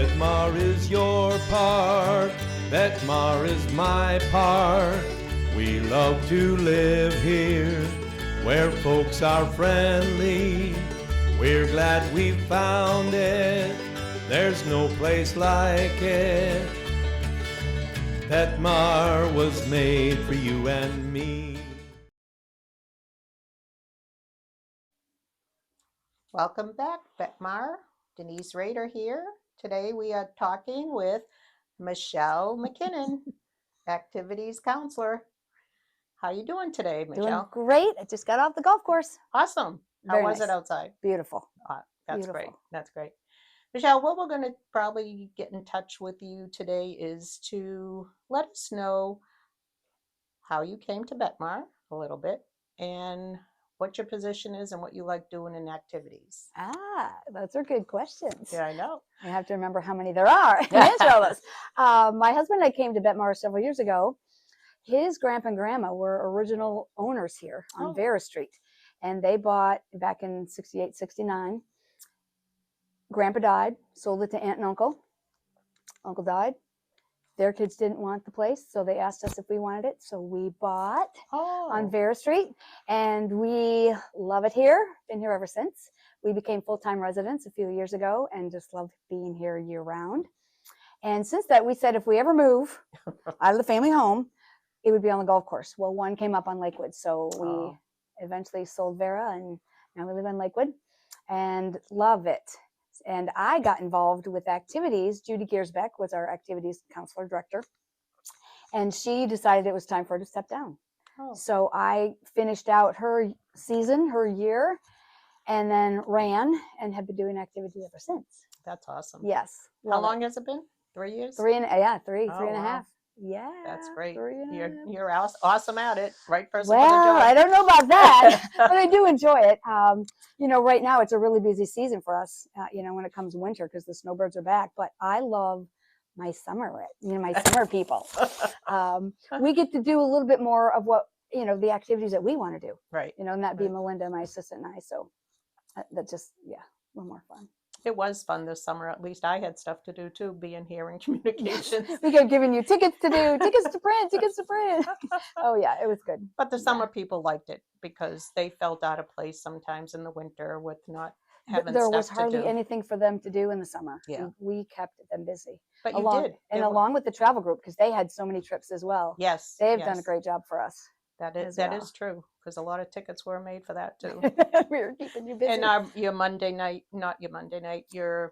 Betmar is your park, Betmar is my park. We love to live here, where folks are friendly. We're glad we found it, there's no place like it. Betmar was made for you and me. Welcome back, Betmar. Denise Rader here. Today we are talking with Michelle McKinnon, activities counselor. How you doing today, Michelle? Doing great. I just got off the golf course. Awesome. How Very was nice. it outside? Beautiful. That's Beautiful. great. That's great. Michelle, what we're going to probably get in touch with you today is to let us know how you came to Betmar a little bit and what your position is and what you like doing in activities. Those are good questions. Yeah, I know. I have to remember how many there are to answer all those. My husband and I came to Betmar several years ago. His grandpa and grandma were original owners here on Vera Street. And they bought back in 68, 69. Grandpa died, sold it to aunt and uncle. Uncle died. Their kids didn't want the place, so they asked us if we wanted it. So we bought on Vera Street, and we love it here. Been here ever since. We became full-time residents a few years ago and just loved being here year-round. And since that, we said if we ever move out of the family home, it would be on the golf course. Well, one came up on Lakewood, so we eventually sold Vera, and now we live on Lakewood and love it. And I got involved with activities. Judy Giersbeck was our activities counselor director. And she decided it was time for her to step down. So I finished out her season, her year, and then ran and have been doing activities ever since. That's awesome. Yes. How long has it been? 3 years? Three and a half. Yeah. That's great. You're awesome at it. Right person well, for the job. I don't know about that, but I do enjoy it. Right now it's a really busy season for us, when it comes winter because the snowbirds are back. But I love my summer, my summer people. We get to do a little bit more of what, the activities that we want to do. Right. And that'd be Melinda, my assistant, and I. So that's just, a little more fun. It was fun this summer. At least I had stuff to do too, being here in communications. We kept giving you tickets to do, tickets to print. Oh yeah, it was good. But the summer people liked it because they felt out of place sometimes in the winter with not having there stuff was hardly to do. anything for them to do in the summer. Yeah. We kept them busy. But you did. And along with the travel group, because they had so many trips as well. Yes. They've done a great job for us. That is true, because a lot of tickets were made for that too. We were keeping you busy. And your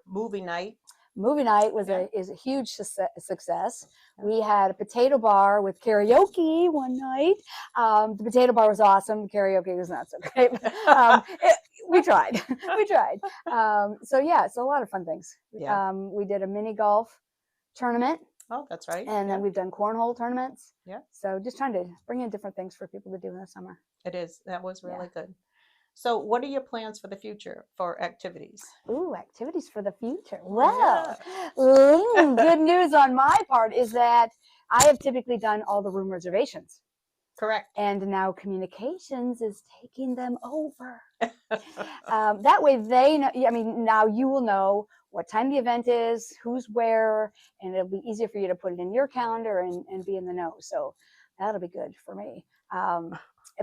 movie night. Movie night is a huge success. We had a potato bar with karaoke one night. The potato bar was awesome. The karaoke was not so great. We tried. So a lot of fun things. Yeah. We did a mini golf tournament. Oh, that's right. And then we've done cornhole tournaments. Yeah. So just trying to bring in different things for people to do in the summer. It is. That was really good. So what are your plans for the future for activities? Ooh, activities for the future. Well, good news on my part is that I have typically done all the room reservations. Correct. And now communications is taking them over. That way they know, now you will know what time the event is, who's where, and it'll be easier for you to put it in your calendar and be in the know. So that'll be good for me.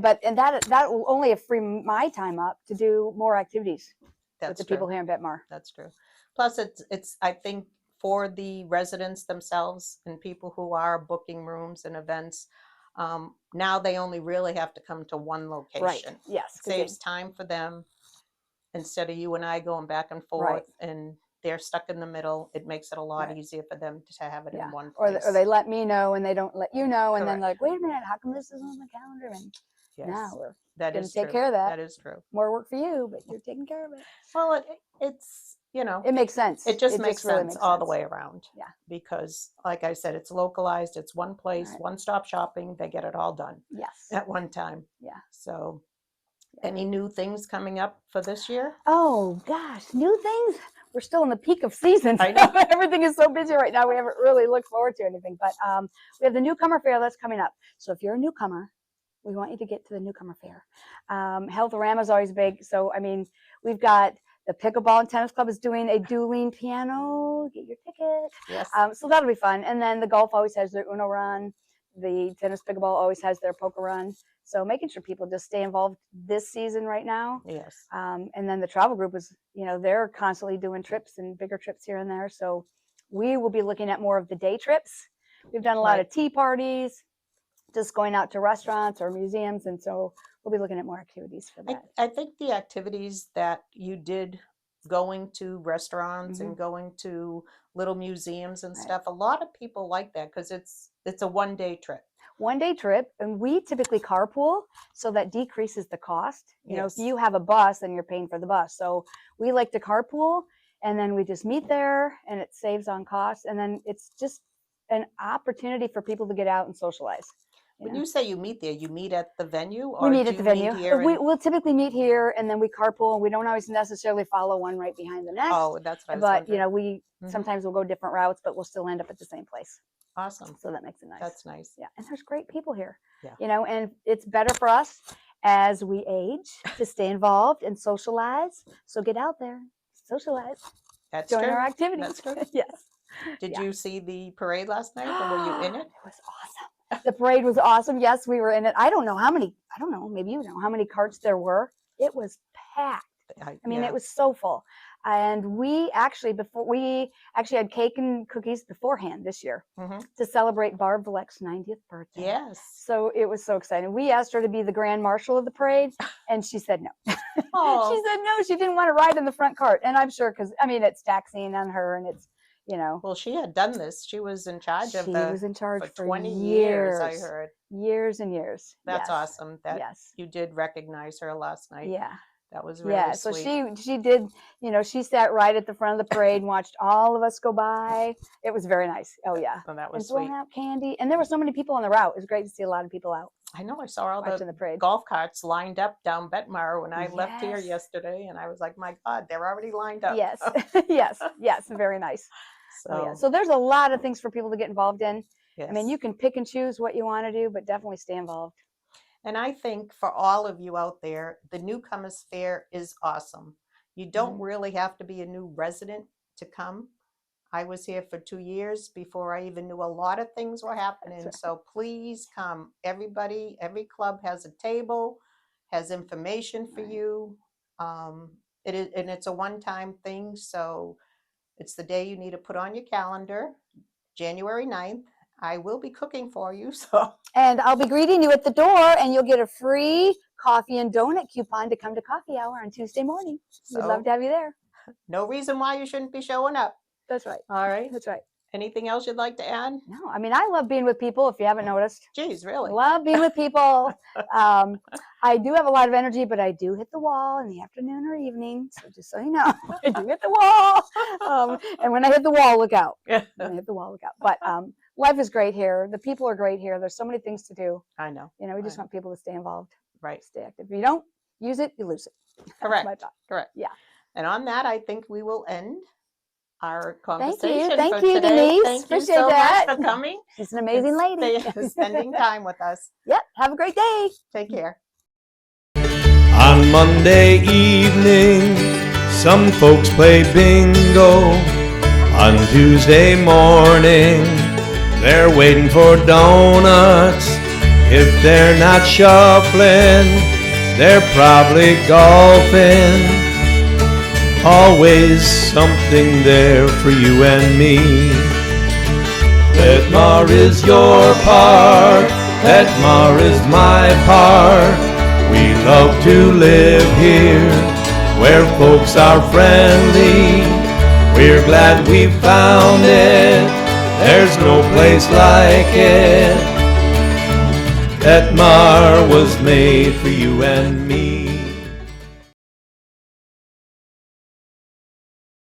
But that will only free my time up to do more activities with the people here in Betmar. That's true. Plus, it's I think for the residents themselves and people who are booking rooms and events, now they only really have to come to one location. Right. Yes. It saves time for them instead of you and I going back and forth and they're stuck in the middle. It makes it a lot easier for them to have it in one place. Or they let me know and they don't let you know, and then like, wait a minute, how come this isn't on the calendar? And now we're going to take care of that. That is true. More work for you, but you're taking care of it. Well, it's it makes sense. It just makes really sense all the way around. Yeah. Because like I said, it's localized. It's one place, one-stop shopping. They get it all done. Yes. At one time. Yeah. So any new things coming up for this year? Oh gosh, new things. We're still in the peak of season. I know. Everything is so busy right now. We haven't really looked forward to anything, but we have the newcomer fair that's coming up. So if you're a newcomer, we want you to get to the newcomer fair. Health Rama is always big. So, we've got The Pickleball and Tennis Club is doing a dueling piano. Get your ticket. Yes. So that'll be fun. And then the golf always has their Uno run. The tennis pickleball always has their poker run. So making sure people just stay involved this season right now. Yes. And then the travel group is, they're constantly doing trips and bigger trips here and there. So we will be looking at more of the day trips. We've done a lot of tea parties, just going out to restaurants or museums. And so we'll be looking at more activities for that. I think the activities that you did, going to restaurants and going to little museums and stuff, a lot of people like that because it's a one-day trip. One-day trip, and we typically carpool, so that decreases the cost. Yes. If you have a bus, then you're paying for the bus. So we like to carpool, and then we just meet there, and it saves on costs. And then it's just an opportunity for people to get out and socialize. When you say you meet there, you meet at the venue? Or We meet do at the you venue. meet here We'll typically meet here, and then we carpool, and we don't always necessarily follow one right behind the next. Oh, that's what I was But, wondering. we sometimes we'll go different routes, but we'll still end up at the same place. Awesome. So that makes it nice. That's nice. Yeah, and there's great people here. Yeah. And it's better for us as we age to stay involved and socialize. So get out there, socialize, That's join true. our activities. That's true. Yes. Did you see the parade last night, or were you in it? It was awesome. The parade was awesome. Yes, we were in it. I don't know, maybe you know how many carts there were. It was packed. I mean, it was so full. And we actually had cake and cookies beforehand this year to celebrate Barb Vleck's 90th birthday. Yes. So it was so exciting. We asked her to be the grand marshal of the parade, and she said no. Oh. She said no, she didn't want to ride in the front cart. And I'm sure because, it's taxing on her, and it's, Well, she had done this. She was in charge of she was in charge for for 20 years. I heard. Years and years. That's Yes. awesome that Yes. you did recognize her last night. Yeah. That was really Yeah, sweet. so she did, she sat right at the front of the parade and watched all of us go by. It was very nice. Oh, yeah. And that And was throwing sweet. out candy. And there were so many people on the route. It was great to see a lot of people out I know I saw all watching the parade. golf carts lined up down Betmar when I left here Yes. yesterday, and I was like, my God, they're already lined up. Yes, yes, very nice. So, So there's a lot of things for people to get involved in. yes. I mean, you can pick and choose what you want to do, but definitely stay involved. And I think for all of you out there, the Newcomers Fair is awesome. You don't really have to be a new resident to come. I was here for 2 years before I even knew a lot of things were happening. right. So please come. Everybody, every club has a table, has information for you. It's a one-time thing. So it's the day you need to put on your calendar, January 9th. I will be cooking for you. So And I'll be greeting you at the door, and you'll get a free coffee and donut coupon to come to coffee hour on Tuesday morning. We'd love to have you there. no reason why you shouldn't be showing up. That's right. All right. That's right. Anything else you'd like to add? No, I mean, I love being with people, if you haven't noticed. Geez, really? Love being with people. I do have a lot of energy, but I do hit the wall in the afternoon or evening. So just so you know, I do hit the wall. And when I hit the wall, look out. When I hit the wall, look out. But life is great here. The people are great here. There's so many things to do. I know. We just want people to stay involved, Right. stay active. If you don't use it, you lose it. That's Correct. my thought. Correct. Yeah. And on that, I think we will end our Thank conversation you. Thank for you, today. Denise. Thank you Appreciate so that. much for coming. She's an amazing and lady. spending time with us. Yep. Have a great day. Take care. On Monday evening, some folks play bingo. On Tuesday morning, they're waiting for donuts. If they're not shuffling, they're probably golfing. Always something there for you and me. Betmar is your park, Betmar is my park. We love to live here, where folks are friendly. We're glad we found it, there's no place like it. Betmar was made for you and me.